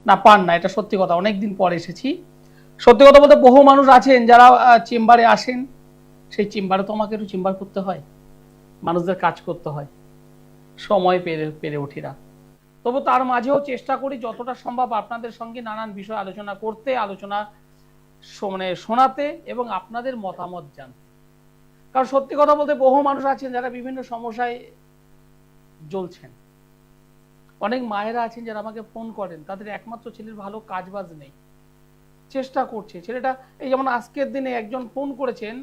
না, পান না, এটা সত্যি কথা। অনেকদিন পর এসেছি। সত্যি কথা বলতে বহু মানুষ আছেন যারা চেম্বারে আসেন, সেই চেম্বারে তো আমাকে একটু চেম্বার করতে হয়, মানুষদের কাজ করতে হয়, সময় পেরে উঠি না। তবু তার মাঝেও চেষ্টা করি যতটা সম্ভব আপনাদের সঙ্গে নানান বিষয় আলোচনা করতে, আলোচনা মানে শোনাতে এবং আপনাদের মতামত জানতে। কারণ সত্যি কথা বলতে বহু মানুষ আছেন যারা বিভিন্ন সমস্যায় জ্বলছেন। অনেক মায়েরা আছেন যারা আমাকে ফোন করেন, তাদের একমাত্র ছেলের ভালো কাজবাজ নেই, চেষ্টা করছে ছেলেটা। এই যেমন আজকের দিনে একজন ফোন করেছেন,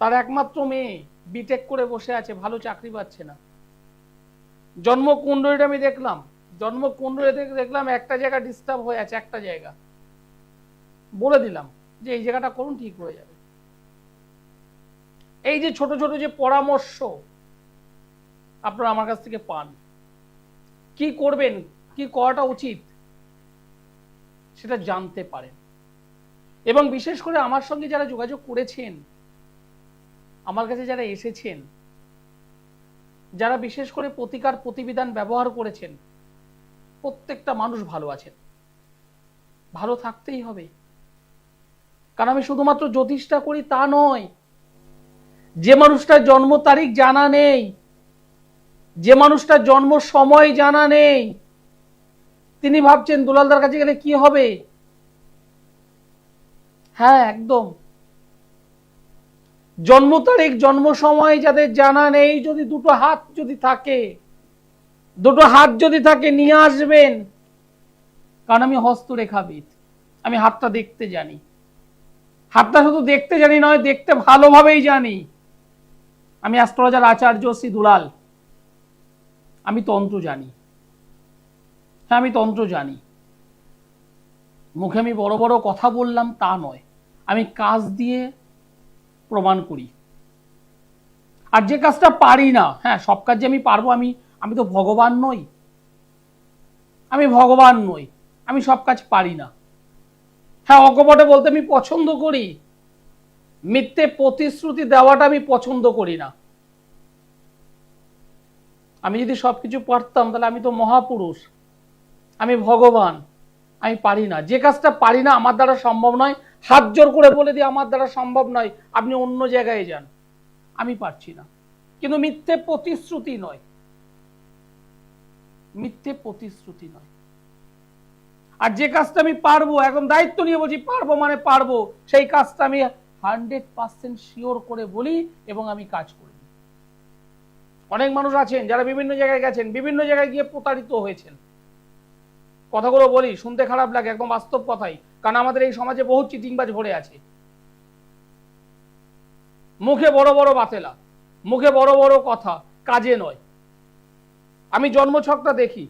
তার একমাত্র মেয়ে বিটেক করে বসে আছে, ভালো চাকরি পাচ্ছে না। জন্মকুণ্ডলীটা আমি দেখলাম, জন্মকুণ্ডলীতে দেখলাম একটা জায়গা ডিস্টার্ব হয়ে আছে, একটা জায়গা বলে দিলাম যে এই জায়গাটা করুন, ঠিক হয়ে যাবে। এই যে ছোট ছোট যে পরামর্শ আপনারা আমার কাছ থেকে পান, কি করবেন, কি করাটা উচিত, সেটা জানতে পারেন। এবং বিশেষ করে আমার সঙ্গে যারা যোগাযোগ করেছেন, আমার কাছে যারা এসেছেন, যারা বিশেষ করে প্রতিকার প্রতিবিধান ব্যবহার করেছেন, প্রত্যেকটা মানুষ ভালো আছেন, ভালো থাকতেই হবে। কারণ আমি শুধুমাত্র জ্যোতিষটা করি তা নয়। যে মানুষটার জন্ম তারিখ জানা নেই, যে মানুষটার জন্ম সময় জানা নেই, তিনি ভাবছেন দুলালদার কাছে গেলে কি হবে। হ্যাঁ, একদম। জন্ম তারিখ জন্ম সময় যাদের জানা নেই, যদি দুটো হাত যদি থাকে নিয়ে আসবেন। কারণ আমি হস্তরেখাবিদ, আমি হাতটা দেখতে জানি। হাতটা শুধু দেখতে জানি নয়, দেখতে ভালোভাবেই জানি। আমি অ্যাস্ট্রোলজার আচার্য শ্রী দুলাল। আমি তন্ত্র জানি। হ্যাঁ, আমি তন্ত্র জানি। মুখে আমি বড় বড় কথা বললাম তা নয়, আমি কাজ দিয়ে প্রমাণ করি। আর যে কাজটা পারি না, হ্যাঁ সব কাজ যে আমি পারবো, আমি তো ভগবান নই। আমি সব কাজ পারি না। হ্যাঁ, অকপটে বলতে আমি পছন্দ করি, মিথ্যে প্রতিশ্রুতি দেওয়াটা আমি পছন্দ করি না। আমি যদি সবকিছু পারতাম তাহলে আমি তো মহাপুরুষ, আমি ভগবান। আমি পারি না, যে কাজটা পারি না, আমার দ্বারা সম্ভব নয়, হাত জোর করে বলে দিই আমার দ্বারা সম্ভব নয়, আপনি অন্য জায়গায় যান, আমি পারছি না। কিন্তু মিথ্যে প্রতিশ্রুতি নয়, আর যে কাজটা আমি পারবো, একদম দায়িত্ব নিয়ে বলছি পারবো মানে পারবো, সেই কাজটা আমি 100% শিওর করে বলি এবং আমি কাজ করি। অনেক মানুষ আছেন যারা বিভিন্ন জায়গায় গেছেন, বিভিন্ন জায়গায় গিয়ে প্রতারিত হয়েছেন। কথাগুলো বলি, শুনতে খারাপ লাগে, একদম বাস্তব কথাই। কারণ আমাদের এই সমাজে বহু চিটিংবাজ ভরে আছে। মুখে বড় বড় বাতেলা, মুখে বড় বড় কথা, কাজে নয়। আমি জন্মছকটা দেখি,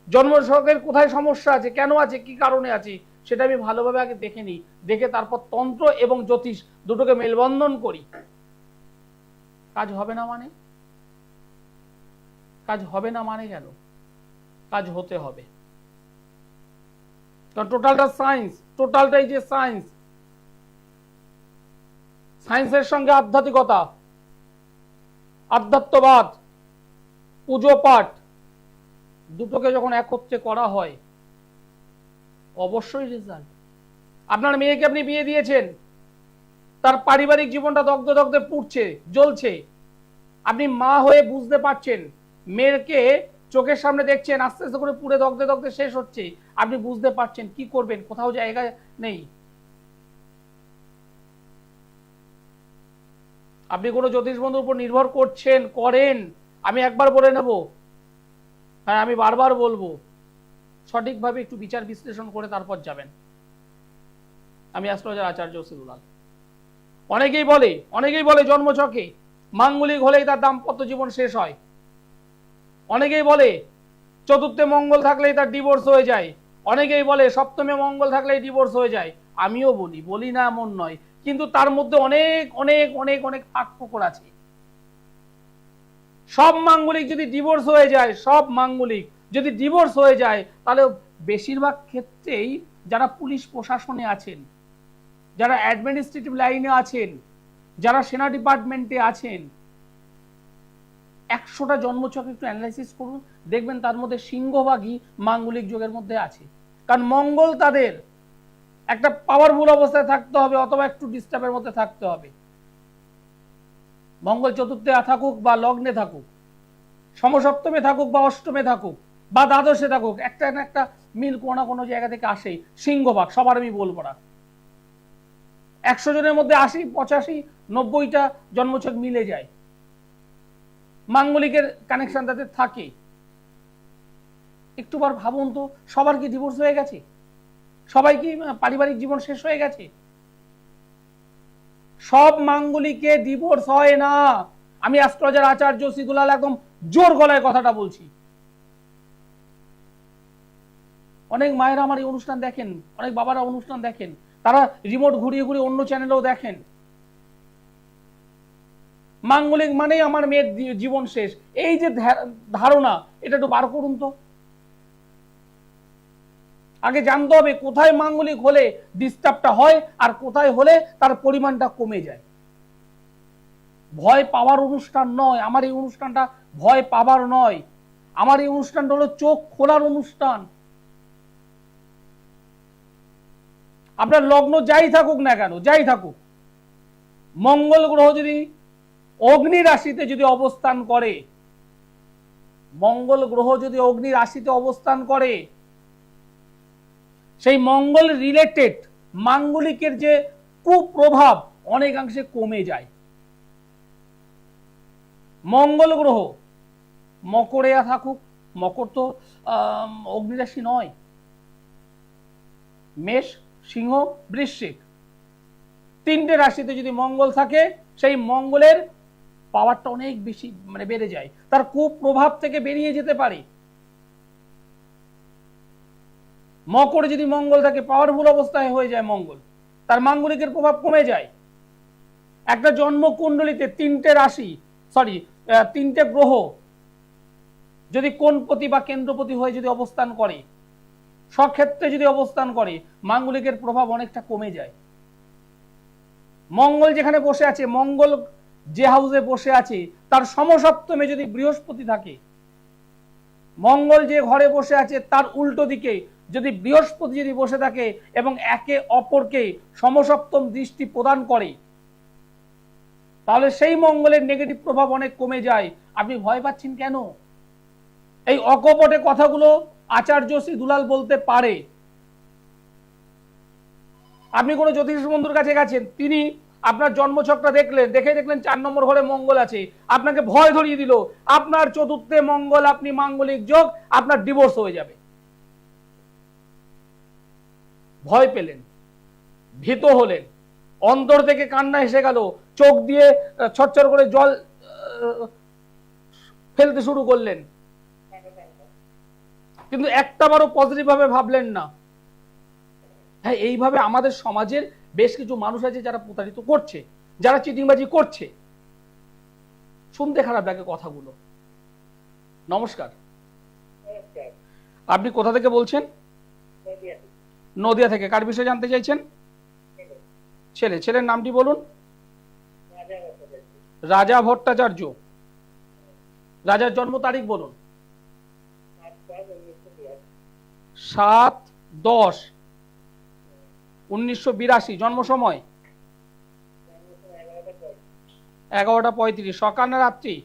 জন্মছকের কোথায় সমস্যা আছে, কেন আছে, কি কারণে আছে, সেটা আমি ভালোভাবে আগে দেখে নিই। দেখে তারপর তন্ত্র এবং জ্যোতিষ দুটোকে মেলবন্ধন করি। কাজ হবে না মানে? কাজ হবে না মানে কেন? কাজ হতে হবে। কারণ টোটালটা সায়েন্স, টোটালটাই যে সায়েন্স। সায়েন্সের সঙ্গে আধ্যাত্মিকতা, আধ্যাত্মবাদ, পুজো পাঠ দুটোকে যখন একত্রে করা হয়, অবশ্যই রেজাল্ট। আপনার মেয়েকে আপনি বিয়ে দিয়েছেন, তার পারিবারিক জীবনটা দগ্ধে দগ্ধে পুড়ছে, জ্বলছে। আপনি মা হয়ে বুঝতে পারছেন, মেয়েকে চোখের সামনে দেখছেন আস্তে আস্তে করে পুড়ে দগ্ধে দগ্ধে শেষ হচ্ছে, আপনি বুঝতে পারছেন কি করবেন, কোথাও জায়গা নেই। আপনি কোনো জ্যোতিষ বন্ধুর উপর নির্ভর করেন, আমি একবার বলে নেব, হ্যাঁ আমি বারবার বলবো, সঠিকভাবে একটু বিচার বিশ্লেষণ করে তারপর যাবেন। আমি অ্যাস্ট্রোলজার আচার্য শ্রী দুলাল। অনেকেই বলে জন্মছকে মাঙ্গলিক হলেই তার দাম্পত্য জীবন শেষ হয়। অনেকেই বলে চতুর্থে মঙ্গল থাকলেই তার ডিভোর্স হয়ে যায়। অনেকেই বলে সপ্তমে মঙ্গল থাকলেই ডিভোর্স হয়ে যায়। আমিও বলি না এমন নয়, কিন্তু তার মধ্যে অনেক অনেক অনেক অনেক পার্থক্য আছে। সব মাঙ্গলিক যদি ডিভোর্স হয়ে যায়, তাহলে বেশিরভাগ ক্ষেত্রেই যারা পুলিশ প্রশাসনে আছেন, যারা অ্যাডমিনিস্ট্রেটিভ লাইনে আছেন, যারা সেনা ডিপার্টমেন্টে আছেন, 100টা জন্মছক একটু অ্যানালাইসিস করুন, দেখবেন তার মধ্যে সিংহভাগই মাঙ্গলিক যোগের মধ্যে আছে। কারণ মঙ্গল তাদের একটা পাওয়ারফুল অবস্থায় থাকতে হবে অথবা একটু ডিস্টার্বের মধ্যে থাকতে হবে। মঙ্গল চতুর্থে থাকুক বা লগ্নে থাকুক, সমসপ্তমে থাকুক বা অষ্টমে থাকুক বা দ্বাদশে থাকুক, একটা না একটা মিল কোনো না কোনো জায়গা থেকে আসেই। সিংহভাগ, সবার আমি বলবো না, 100 জনের মধ্যে 80, 85, 90টা জন্মছক মিলে যায়, মাঙ্গলিকের কানেকশন তাদের থাকে। একটুবার ভাবুন তো, সবার কি ডিভোর্স হয়ে গেছে? সবাই কি পারিবারিক জীবন শেষ হয়ে গেছে? সব মাঙ্গলিকে ডিভোর্স হয় না। আমি অ্যাস্ট্রোলজার আচার্য সিদুলাল একদম জোর গলায় কথাটা বলছি। অনেক মায়েরা আমার এই অনুষ্ঠান দেখেন, অনেক বাবারা অনুষ্ঠান দেখেন, তারা রিমোট ঘুরিয়ে ঘুরিয়ে অন্য চ্যানেলেও দেখেন। মাঙ্গলিক মানেই আমার মেয়ের জীবন শেষ, এই যে ধারণা, এটা একটু বার করুন তো। আগে জানতে হবে কোথায় মাঙ্গলিক হলে ডিস্টার্বটা হয় আর কোথায় হলে তার পরিমাণটা কমে যায়। ভয় পাওয়ার অনুষ্ঠান নয় আমার এই অনুষ্ঠানটা, ভয় পাবার নয়। আমার এই অনুষ্ঠানটা হলো চোখ খোলার অনুষ্ঠান। আপনার লগ্ন যাই থাকুক না কেন, যাই থাকুক, মঙ্গল গ্রহ যদি অগ্নি রাশিতে যদি অবস্থান করে, মঙ্গল গ্রহ যদি অগ্নি রাশিতে অবস্থান করে, সেই মঙ্গল রিলেটেড মাঙ্গলিকের যে কুপ্রভাব অনেকাংশে কমে যায়। মঙ্গল গ্রহ মকরে থাকুক, মকর তো অগ্নিরাশি নয়, মেষ, সিংহ, বৃশ্চিক, 3টে রাশিতে যদি মঙ্গল থাকে, সেই মঙ্গলের পাওয়ারটা অনেক বেশি বেড়ে যায়, তার কুপ্রভাব থেকে বেরিয়ে যেতে পারে। মকরে যদি মঙ্গল থাকে, পাওয়ারফুল অবস্থায় হয়ে যায় মঙ্গল, তার মাঙ্গলিকের প্রভাব কমে যায়। একটা জন্ম কুণ্ডলিতে 3টে রাশি, 3টে গ্রহ যদি কোণপতি বা কেন্দ্রপতি হয়ে যদি অবস্থান করে, স্বক্ষেত্রে যদি অবস্থান করে, মাঙ্গলিকের প্রভাব অনেকটা কমে যায়। মঙ্গল যেখানে বসে আছে, মঙ্গল যে হাউসে বসে আছে, তার সমসপ্তমে যদি বৃহস্পতি থাকে, মঙ্গল যে ঘরে বসে আছে তার উল্টো দিকে যদি বৃহস্পতি যদি বসে থাকে এবং একে অপরকে সমসপ্তম দৃষ্টি প্রদান করে, তাহলে সেই মঙ্গলের নেগেটিভ প্রভাব অনেক কমে যায়। আপনি ভয় পাচ্ছেন কেন? এই অকপটে কথাগুলো আচার্য শ্রী দুলাল বলতে পারে। আপনি কোনো জ্যোতিষ বন্ধুর কাছে গেছেন, তিনি আপনার জন্মছকটা দেখলেন, দেখে দেখলেন 4 নম্বর ঘরে মঙ্গল আছে, আপনাকে ভয় ধরিয়ে দিল আপনার চতুর্থে মঙ্গল, আপনি মাঙ্গলিক যোগ, আপনার ডিভোর্স হয়ে যাবে। ভয় পেলেন, ভীত হলেন, অন্তর থেকে কান্না এসে গেল, চোখ দিয়ে ছটছট করে জল ফেলতে শুরু করলেন, কিন্তু একটাবারও পজিটিভ ভাবে ভাবলেন না। হ্যাঁ, এইভাবে আমাদের সমাজের বেশ কিছু মানুষ আছে যারা প্রতারিত করছে, যারা চিটিংবাজি করছে। শুনতে খারাপ লাগে কথাগুলো। নমস্কার, আপনি কোথা থেকে বলছেন? নদিয়া থেকে। কার বিষয়ে জানতে চাইছেন? ছেলের নামটি বলুন। রাজা ভট্টাচার্য। রাজার জন্ম তারিখ বলুন। 7/10/1982। জন্ম সময় 11টা 35। সকাল না রাত্রি?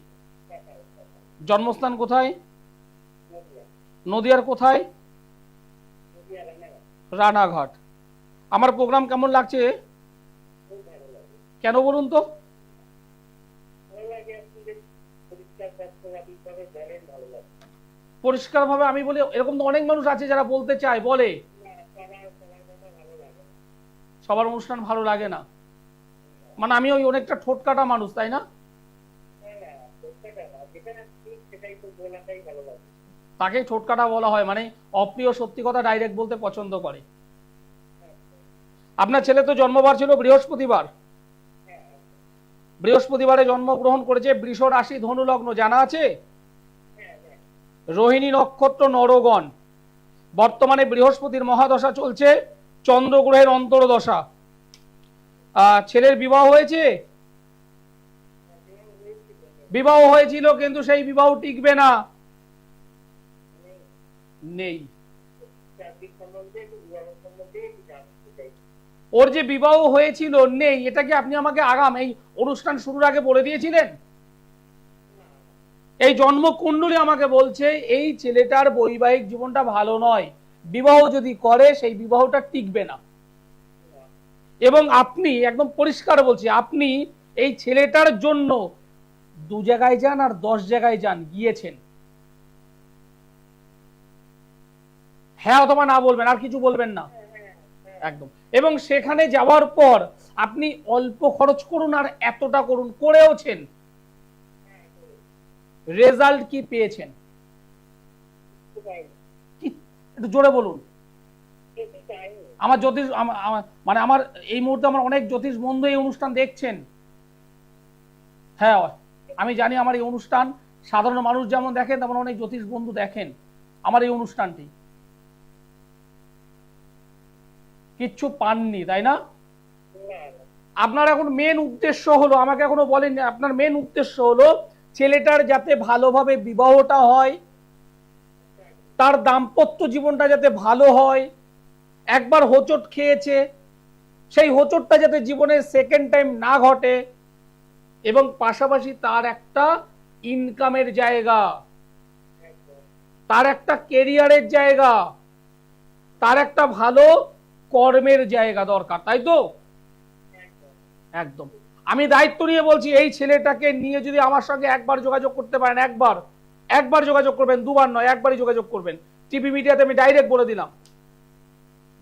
জন্মস্থান কোথায়? নদিয়ার কোথায়? রানাঘাট। আমার প্রোগ্রাম কেমন লাগছে? কেন বলুন তো? পরিষ্কার ভাবে আমি বলি, এরকম তো অনেক মানুষ আছে যারা বলতে চায়, বলে সবার অনুষ্ঠান ভালো লাগে না, আমি ওই অনেকটা ঠোঁটকাটা মানুষ, তাই না? তাকেই ঠোঁটকাটা বলা হয়, অপ্রিয় সত্যি কথা ডাইরেক্ট বলতে পছন্দ করে। আপনার ছেলে তো জন্মবার ছিল বৃহস্পতিবার, বৃহস্পতিবারে জন্মগ্রহণ করেছে, বৃষ রাশি, ধনু লগ্ন, জানা আছে? রোহিণী নক্ষত্র, নরগণ। বর্তমানে বৃহস্পতির মহাদশা চলছে, চন্দ্রগ্রহের অন্তর্দশা। ছেলের বিবাহ হয়েছে? বিবাহ হয়েছিল, কিন্তু সেই বিবাহ টিকবে না, নেই। ওর যে বিবাহ হয়েছিল নেই, এটা কি আপনি আমাকে আগাম এই অনুষ্ঠান শুরুর আগে বলে দিয়েছিলেন? এই জন্মকুণ্ডলী আমাকে বলছে এই ছেলেটার বৈবাহিক জীবনটা ভালো নয়, বিবাহ যদি করে সেই বিবাহটা টিকবে না। এবং আপনি একদম পরিষ্কার বলছি, আপনি এই ছেলেটার জন্য 2 জায়গায় যান আর 10 জায়গায় যান, গিয়েছেন। হ্যাঁ অথবা না বলবেন, আর কিছু বলবেন না একদম। এবং সেখানে যাওয়ার পর আপনি অল্প খরচ করুন আর এতটা করুন, করেওছেন, রেজাল্ট কি পেয়েছেন? কি একটু জোরে বলুন। আমার জ্যোতিষ মানে আমার এই মুহূর্তে আমার অনেক জ্যোতিষ বন্ধু এই অনুষ্ঠান দেখছেন। হ্যাঁ আমি জানি আমার এই অনুষ্ঠান সাধারণ মানুষ যেমন দেখেন তেমন অনেক জ্যোতিষ বন্ধু দেখেন আমার এই অনুষ্ঠানটি। কিচ্ছু পাননি তাই না? আপনার এখন মেন উদ্দেশ্য হলো, আমাকে এখনো বলেননি, আপনার মেন উদ্দেশ্য হলো ছেলেটার যাতে ভালোভাবে বিবাহটা হয়, তার দাম্পত্য জীবনটা যাতে ভালো হয়। একবার হোঁচট খেয়েছে, সেই হোঁচটটা যাতে জীবনে সেকেন্ড টাইম না ঘটে, এবং পাশাপাশি তার একটা ইনকামের জায়গা, তার একটা কেরিয়ারের জায়গা, তার একটা ভালো কর্মের জায়গা দরকার, তাই তো? একদম। আমি দায়িত্ব নিয়ে বলছি, এই ছেলেটাকে নিয়ে যদি আমার সঙ্গে একবার যোগাযোগ করতে পারেন, একবার যোগাযোগ করবেন, দুবার নয়, একবারই যোগাযোগ করবেন। টিভি মিডিয়াতে আমি ডাইরেক্ট বলে দিলাম,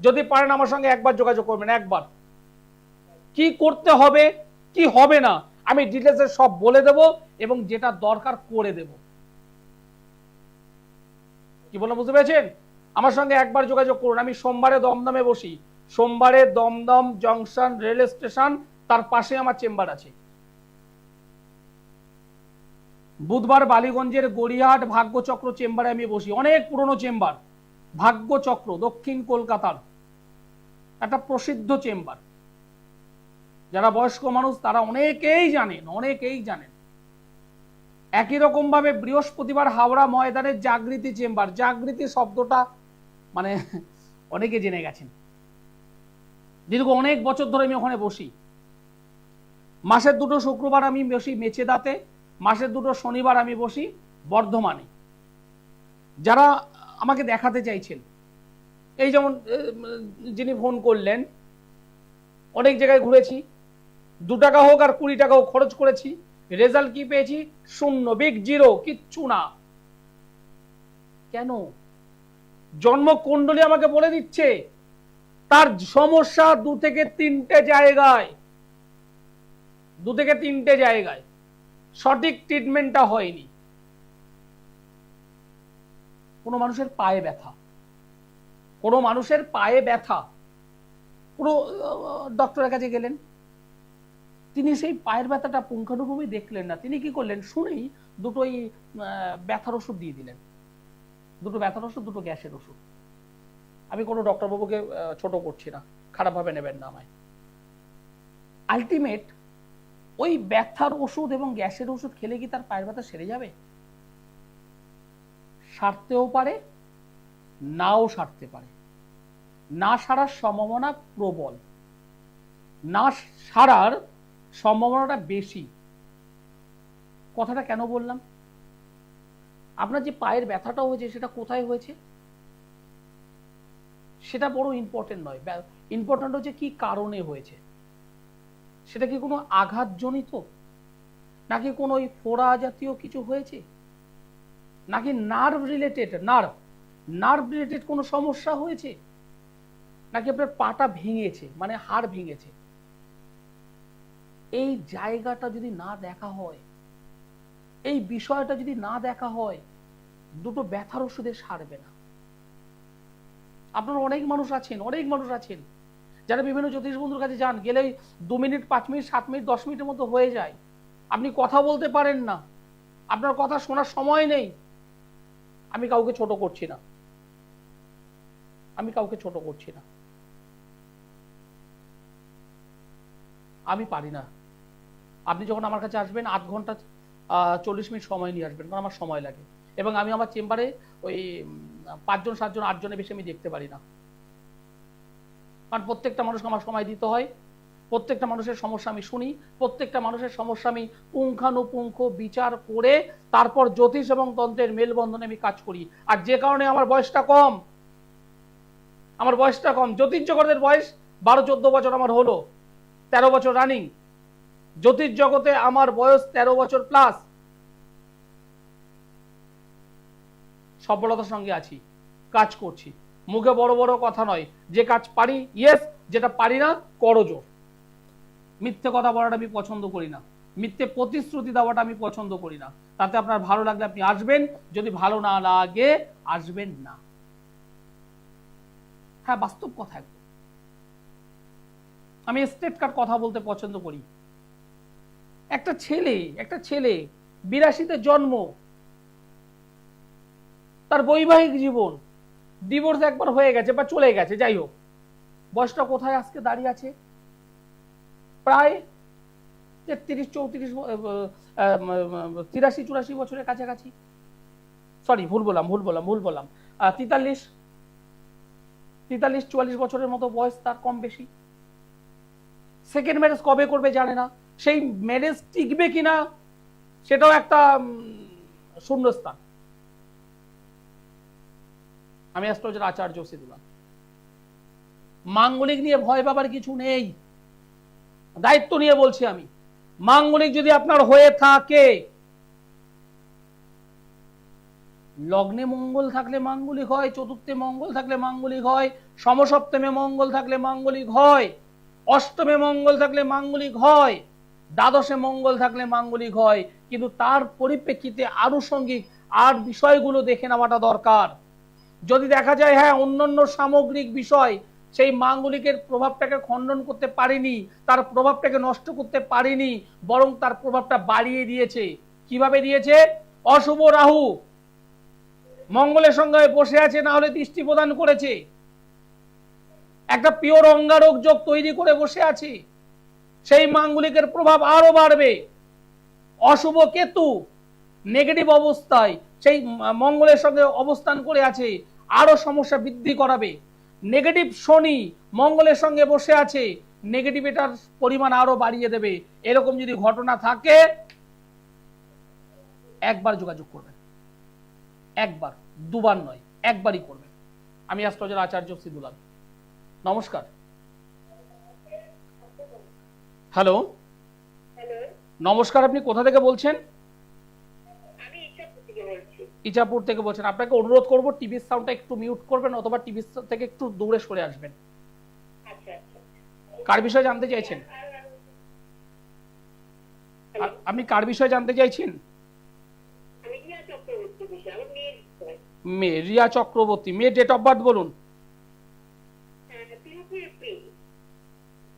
যদি পারেন আমার সঙ্গে একবার যোগাযোগ করবেন, একবার। কি করতে হবে কি হবে না আমি ডিটেলসে সব বলে দেব, এবং যেটা দরকার করে দেব। কি বললাম বুঝতে পেরেছেন? আমার সঙ্গে একবার যোগাযোগ করুন। আমি সোমবারে দমদমে বসি, সোমবারে দমদম জংশন রেল স্টেশন, তার পাশে আমার চেম্বার আছে। বুধবার বালিগঞ্জের গড়িয়াহাট ভাগ্যচক্র চেম্বারে আমি বসি, অনেক পুরনো চেম্বার, ভাগ্যচক্র, দক্ষিণ কলকাতার একটা প্রসিদ্ধ চেম্বার। যারা বয়স্ক মানুষ তারা অনেকেই জানেন। একই রকম ভাবে বৃহস্পতিবার হাওড়া ময়দানের জাগৃতি চেম্বার, জাগৃতি শব্দটা মানে অনেকে জেনে গেছেন, দীর্ঘ অনেক বছর ধরে আমি ওখানে বসি। মাসের 2 শুক্রবার আমি বসি মেচেদাতে, মাসের 2 শনিবার আমি বসি বর্ধমানে। যারা আমাকে দেখাতে চাইছেন, এই যেমন যিনি ফোন করলেন, অনেক জায়গায় ঘুরেছি, 2 টাকা হোক আর 20 টাকা হোক খরচ করেছি, রেজাল্ট কি পেয়েছি? 0, বিগ জিরো, কিচ্ছু না। কেন? জন্মকুণ্ডলী আমাকে বলে দিচ্ছে তার সমস্যা 2 থেকে 3টে জায়গায়, 2 থেকে 3টে জায়গায় সঠিক ট্রিটমেন্টটা হয়নি। কোনো মানুষের পায়ে ব্যথা, পুরো ডক্টরের কাছে গেলেন, তিনি সেই পায়ের ব্যথাটা পুঙ্খানুপুঙ্খই দেখলেন না। তিনি কি করলেন? শুনেই 2টোই ব্যথার ওষুধ দিয়ে দিলেন, 2টো ব্যথার ওষুধ, 2টো গ্যাসের ওষুধ। আমি কোনো ডক্টরবাবুকে ছোট করছি না, খারাপভাবে নেবেন না আমায়। আলটিমেট ওই ব্যথার ওষুধ এবং গ্যাসের ওষুধ খেলে কি তার পায়ের ব্যথা সেরে যাবে? সারতেও পারে, নাও সারতে পারে। না সারার সম্ভাবনা প্রবল, না সারার সম্ভাবনাটা বেশি। কথাটা কেন বললাম? আপনার যে পায়ের ব্যথাটা হয়েছে সেটা কোথায় হয়েছে সেটা বড় ইম্পর্টেন্ট নয়, ইম্পর্টেন্ট হচ্ছে কি কারণে হয়েছে। সেটা কি কোনো আঘাতজনিত, নাকি কোনো ওই ফোড়া জাতীয় কিছু হয়েছে, নাকি নার্ভ রিলেটেড কোনো সমস্যা হয়েছে, নাকি আপনার পাটা ভেঙেছে, মানে হাড় ভেঙেছে। এই জায়গাটা যদি না দেখা হয়, এই বিষয়টা যদি না দেখা হয়, 2টো ব্যথার ওষুধে সারবে না। আপনারা অনেক মানুষ আছেন যারা বিভিন্ন জ্যোতিষ বন্ধুর কাছে যান, গেলেই 2 মিনিট, 5 মিনিট, 7 মিনিট, 10 মিনিটের মতো হয়ে যায়। আপনি কথা বলতে পারেন না, আপনার কথা শোনার সময় নেই। আমি কাউকে ছোট করছি না, আমি পারি না। আপনি যখন আমার কাছে আসবেন 8 ঘন্টা 40 মিনিট সময় নিয়ে আসবেন, কারণ আমার সময় লাগে। এবং আমি আমার চেম্বারে ওই 5 জন 7 জন 8 জনের বেশি আমি দেখতে পারি না। কারণ প্রত্যেকটা মানুষকে আমার সময় দিতে হয়, প্রত্যেকটা মানুষের সমস্যা আমি শুনি, প্রত্যেকটা মানুষের সমস্যা আমি পুঙ্খানুপুঙ্খ বিচার করে তারপর জ্যোতিষ এবং তন্ত্রের মেলবন্ধনে আমি কাজ করি। আর যে কারণে আমার বয়সটা কম, জ্যোতিষ জগতের বয়স 12-14 বছর আমার হলো, 13 বছর রানিং। জ্যোতিষ জগতে আমার বয়স 13 বছর প্লাস। সফলতার সঙ্গে আছি, কাজ করছি, মুখে বড় বড় কথা নয়, যে কাজ পারি ইয়েস, যেটা পারি না করজোর। মিথ্যে কথা বলাটা আমি পছন্দ করি না, মিথ্যে প্রতিশ্রুতি দেওয়াটা আমি পছন্দ করি না। তাতে আপনার ভালো লাগলে আপনি আসবেন, যদি ভালো না লাগে আসবেন না। হ্যাঁ, বাস্তব কথা একদম। আমি স্ট্রেট কাট কথা বলতে পছন্দ করি। একটা ছেলে 82-তে জন্ম, তার বৈবাহিক জীবন, ডিভোর্স একবার হয়ে গেছে বা চলে গেছে, যাই হোক, বয়সটা কোথায় আজকে দাঁড়িয়ে আছে? প্রায় 83-84 বছরের কাছাকাছি। সরি, ভুল বললাম 43-44 বছরের মতো বয়স তার, কম বেশি। সেকেন্ড ম্যারেজ কবে করবে জানে না, সেই ম্যারেজ টিকবে কিনা সেটাও একটা শূন্যস্থান। আমি অ্যাস্ট্রোলজার আচার্য সিদুল্লাহ। মাঙ্গলিক নিয়ে ভয় পাবার কিছু নেই, দায়িত্ব নিয়ে বলছি আমি। মাঙ্গলিক যদি আপনার হয়ে থাকে, লগ্নে মঙ্গল থাকলে মাঙ্গলিক হয়, চতুর্থে মঙ্গল থাকলে মাঙ্গলিক হয়, সমসপ্তমে মঙ্গল থাকলে মাঙ্গলিক হয়, অষ্টমে মঙ্গল থাকলে মাঙ্গলিক হয়, দ্বাদশে মঙ্গল থাকলে মাঙ্গলিক হয়। কিন্তু তার পরিপ্রেক্ষিতে আনুষঙ্গিক আর বিষয়গুলো দেখে নেওয়াটা দরকার। যদি দেখা যায় হ্যাঁ অন্যান্য সামগ্রিক বিষয় সেই মাঙ্গলিকের প্রভাবটাকে খণ্ডন করতে পারেনি, তার প্রভাবটাকে নষ্ট করতে পারেনি, বরং তার প্রভাবটা বাড়িয়ে দিয়েছে। কিভাবে দিয়েছে? অশুভ রাহু মঙ্গলের সঙ্গে বসে আছে, না হলে দৃষ্টি প্রদান করেছে, একটা পিওর অঙ্গারক যোগ তৈরি করে বসে আছে, সেই মাঙ্গলিকের প্রভাব আরো বাড়বে। অশুভ কেতু নেগেটিভ অবস্থায় সেই মঙ্গলের সঙ্গে অবস্থান করে আছে, আরো সমস্যা বৃদ্ধি করাবে। নেগেটিভ শনি মঙ্গলের সঙ্গে বসে আছে, নেগেটিভিটার পরিমাণ আরো বাড়িয়ে দেবে। এরকম যদি ঘটনা থাকে, একবার যোগাযোগ করবেন, একবার, দুবার নয়, একবারই করবেন। আমি অ্যাস্ট্রোলজার আচার্য সিদুলাল। নমস্কার। হ্যালো, নমস্কার, আপনি কোথা থেকে বলছেন? ইচাপুর থেকে বলছেন। আপনাকে অনুরোধ করবো টিভির সাউন্ডটা একটু মিউট করবেন, অথবা টিভি থেকে একটু দূরে সরে আসবেন। কার বিষয়ে জানতে চাইছেন? আপনি কার বিষয়ে জানতে চাইছেন? মেয়ে রিয়া চক্রবর্তী। মেয়ে ডেট অফ বার্থ বলুন।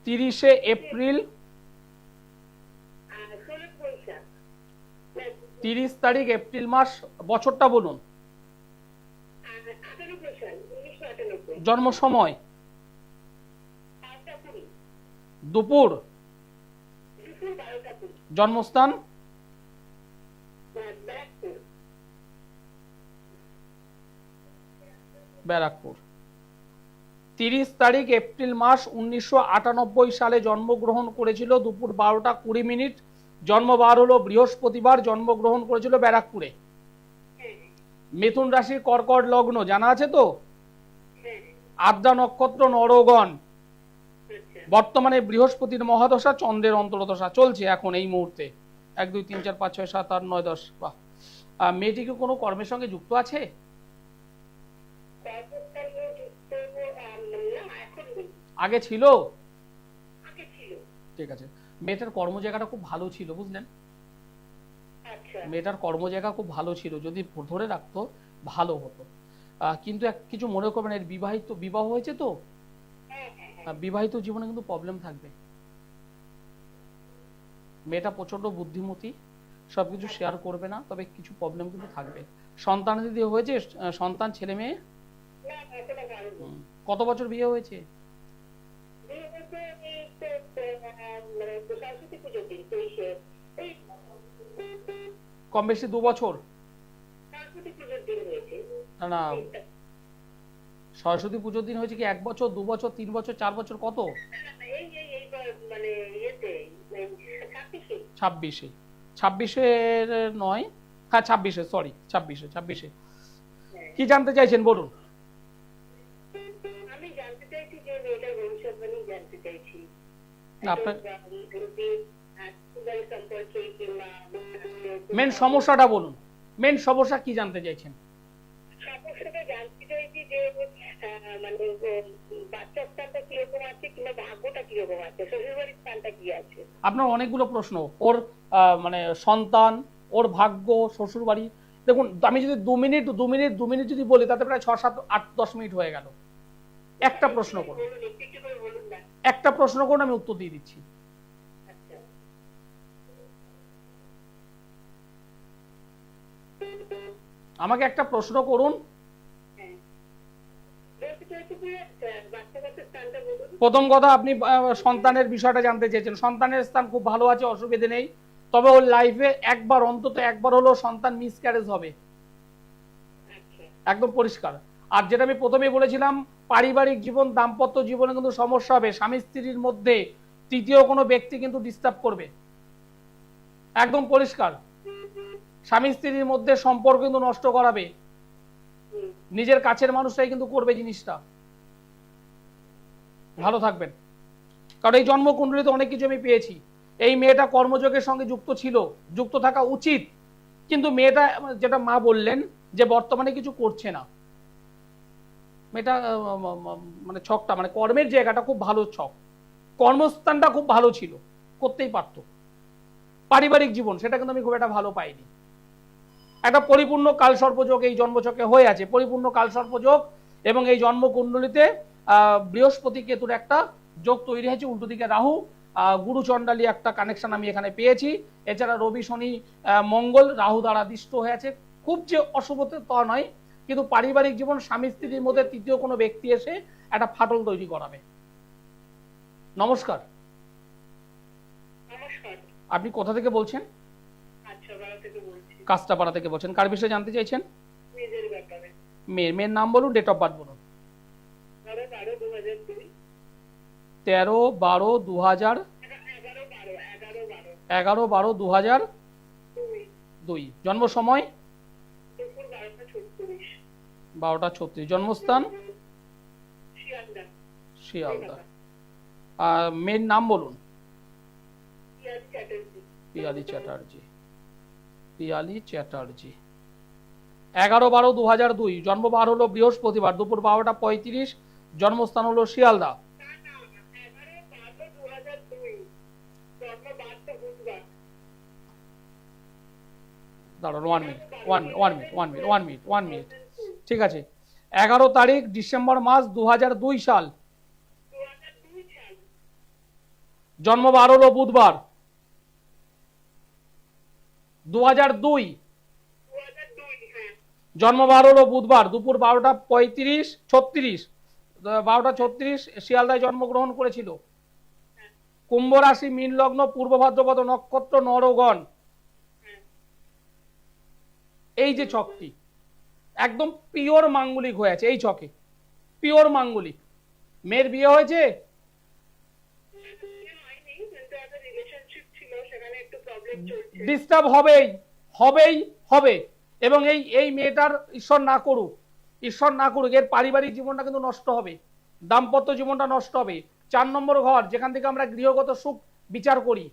30শে এপ্রিল, 30 তারিখ এপ্রিল মাস, বছরটা বলুন। জন্ম সময়? দুপুর। জন্মস্থান? ব্যারাকপুর। 30 তারিখ এপ্রিল মাস 1998 সালে জন্মগ্রহণ করেছিল, দুপুর 12টা 20 মিনিট। জন্মবার হলো বৃহস্পতিবার, জন্মগ্রহণ করেছিল ব্যারাকপুরে। মিথুন রাশি, কর্কট লগ্ন, জানা আছে তো? আদ্রা নক্ষত্র, নরগণ। বর্তমানে বৃহস্পতির মহাদশা, চন্দ্রের অন্তর্দশা চলছে এখন এই মুহূর্তে। 1 2 3 4 5 6 7 8 9 10। বাহ। মেয়েটি কি কোনো কর্মের সঙ্গে যুক্ত আছে? আগে ছিল? ঠিক আছে। মেয়েটার কর্ম জায়গাটা খুব ভালো ছিল, বুঝলেন? মেয়েটার কর্ম জায়গা খুব ভালো ছিল, যদি ধরে রাখতো ভালো হতো। কিন্তু কিছু মনে করবেন, এর বিবাহ হয়েছে তো, বিবাহিত জীবনে কিন্তু প্রবলেম থাকবে। মেয়েটা প্রচন্ড বুদ্ধিমতী, সবকিছু শেয়ার করবে না, তবে কিছু প্রবলেম কিন্তু থাকবে। সন্তান যদি হয়েছে, সন্তান ছেলে মেয়ে? কত বছর বিয়ে হয়েছে? কম বেশি 2 বছর? না, সরস্বতী পুজোর দিন হয়েছে কি 1 বছর 2 বছর 3 বছর 4 বছর কত? মানে ইয়েতে 26-এ। 26-এর নয়, হ্যাঁ 26-এ, সরি 26-এ। কি জানতে চাইছেন বলুন? আমি জানতে চাইছি যে মেয়েটার ভবিষ্যৎবাণী জানতে চাইছি। আপনার সম্পর্কে কিংবা মেন সমস্যাটা বলুন, মেন সমস্যা কি জানতে চাইছেন? সমস্যাটা জানতে চাইছি যে মানে বাচ্চা স্থানটা কিরকম আছে কিংবা ভাগ্যটা কিরকম আছে, শ্বশুরবাড়ির স্থানটা কি আছে। আপনার অনেকগুলো প্রশ্ন, ওর মানে সন্তান, ওর ভাগ্য, শ্বশুরবাড়ি। দেখুন, আমি যদি 2 মিনিট যদি বলি তাতে প্রায় 6, 7, 8, 10 মিনিট হয়ে গেল। একটা প্রশ্ন করুন, বলুন, একটু করে বলুন না। একটা প্রশ্ন করুন, আমি উত্তর দিয়ে দিচ্ছি। আচ্ছা, আমাকে একটা প্রশ্ন করুন। হ্যাঁ বলতে চাইছি যে বাচ্চা কাচ্চার স্থানটা বলুন। প্রথম কথা, আপনি সন্তানের বিষয়টা জানতে চেয়েছেন। সন্তানের স্থান খুব ভালো আছে, অসুবিধে নেই। তবে ওর লাইফে একবার, অন্তত একবার হলো সন্তান মিসক্যারেজ হবে, আচ্ছা, একদম পরিষ্কার। আর যেটা আমি প্রথমেই বলেছিলাম, পারিবারিক জীবন, দাম্পত্য জীবনে কিন্তু সমস্যা হবে। স্বামী স্ত্রীর মধ্যে তৃতীয় কোনো ব্যক্তি কিন্তু ডিস্টার্ব করবে, একদম পরিষ্কার। স্বামী স্ত্রীর মধ্যে সম্পর্ক কিন্তু নষ্ট করাবে, নিজের কাছের মানুষটাই কিন্তু করবে জিনিসটা। ভালো থাকবেন। কারণ এই জন্মকুণ্ডলিতে অনেক কিছু আমি পেয়েছি। এই মেয়েটা কর্মযোগের সঙ্গে যুক্ত ছিল, যুক্ত থাকা উচিত, কিন্তু মেয়েটা, যেটা মা বললেন যে বর্তমানে কিছু করছে না। মেয়েটা মানে ছকটা, মানে কর্মের জায়গাটা খুব ভালো ছক, কর্মস্থানটা খুব ভালো ছিল, করতেই পারতো। পারিবারিক জীবন সেটা কিন্তু আমি খুব একটা ভালো পাইনি। একটা পরিপূর্ণ কালসর্পযোগ এই জন্মছকে হয়ে আছে, পরিপূর্ণ কালসর্পযোগ। এবং এই জন্মকুণ্ডলিতে বৃহস্পতি কেতুর একটা যোগ তৈরি হয়েছে, উল্টো দিকে রাহু, গুরু চণ্ডালী একটা কানেকশন আমি এখানে পেয়েছি। এছাড়া রবি শনি মঙ্গল রাহু দ্বারা দিষ্ট হয়ে আছে। খুব যে অশুভতে তা নয়, কিন্তু পারিবারিক জীবন, স্বামী স্ত্রীর মধ্যে তৃতীয় কোনো ব্যক্তি এসে একটা ফাটল তৈরি করাবে। নমস্কার। নমস্কার। আপনি কোথা থেকে বলছেন? আচ্ছা, বাড়া থেকে বলছি। কাস্টাপাড়া থেকে বলছেন। কার বিষয়ে জানতে চাইছেন? নিজের ব্যাপারে। মেয়ের নাম বলুন, ডেট অফ বার্থ বলুন। 12/12/2002। 13/12/2000। 11/12/2002। জন্ম সময় দুপুর 12:36। 12:36। জন্মস্থান শিয়ালদা। শিয়ালদা। মেয়ের নাম বলুন। পিয়ালি চ্যাটার্জি। পিয়ালি চ্যাটার্জি। পিয়ালি চ্যাটার্জি। 11/12/2002। জন্মবার হলো বৃহস্পতিবার, দুপুর 12:35। জন্মস্থান হলো শিয়ালদা। না, না, 11/12/2002। জন্ম 12 বুধবার। দাঁড়ান, 1 মিনিট। ঠিক আছে। 11 তারিখ ডিসেম্বর মাস 2002 সাল। 2002 সাল। জন্মবার হলো বুধবার। 2002। 2002, হ্যাঁ। জন্মবার হলো বুধবার, দুপুর 12:35-36। 12:36 শিয়ালদায় জন্মগ্রহণ করেছিল। কুম্ভ রাশি, মীন লগ্ন, পূর্ব ভাদ্রপদ নক্ষত্র, নরগণ। এই যে ছকটি একদম পিওর মাঙ্গলিক হয়ে আছে, এই ছকে পিওর মাঙ্গলিক। মেয়ের বিয়ে হয়েছে? ডিস্টার্ব হবেই, হবে। এবং এই মেয়েটার ঈশ্বর না করুক, এর পারিবারিক জীবনটা কিন্তু নষ্ট হবে, দাম্পত্য জীবনটা নষ্ট হবে। 4 নম্বর ঘর, যেখান থেকে আমরা গৃহগত সুখ বিচার করি,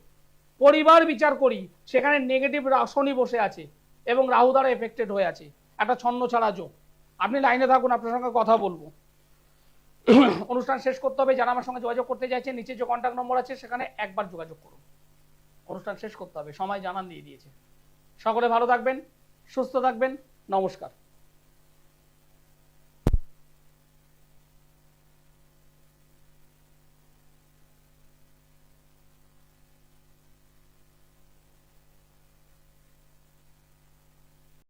পরিবার বিচার করি, সেখানে নেগেটিভ শনি বসে আছে এবং রাহু দ্বারা এফেক্টেড হয়ে আছে, একটা ছন্ন ছাড়া যোগ। আপনি লাইনে থাকুন, আপনার সঙ্গে কথা বলবো। অনুষ্ঠান শেষ করতে হবে। যারা আমার সঙ্গে যোগাযোগ করতে চাইছেন, নিচে যে কন্ট্যাক্ট নম্বর আছে সেখানে একবার যোগাযোগ করুন। অনুষ্ঠান শেষ করতে হবে, সময় জানান দিয়ে দিয়েছে। সকলে ভালো থাকবেন, সুস্থ থাকবেন। নমস্কার।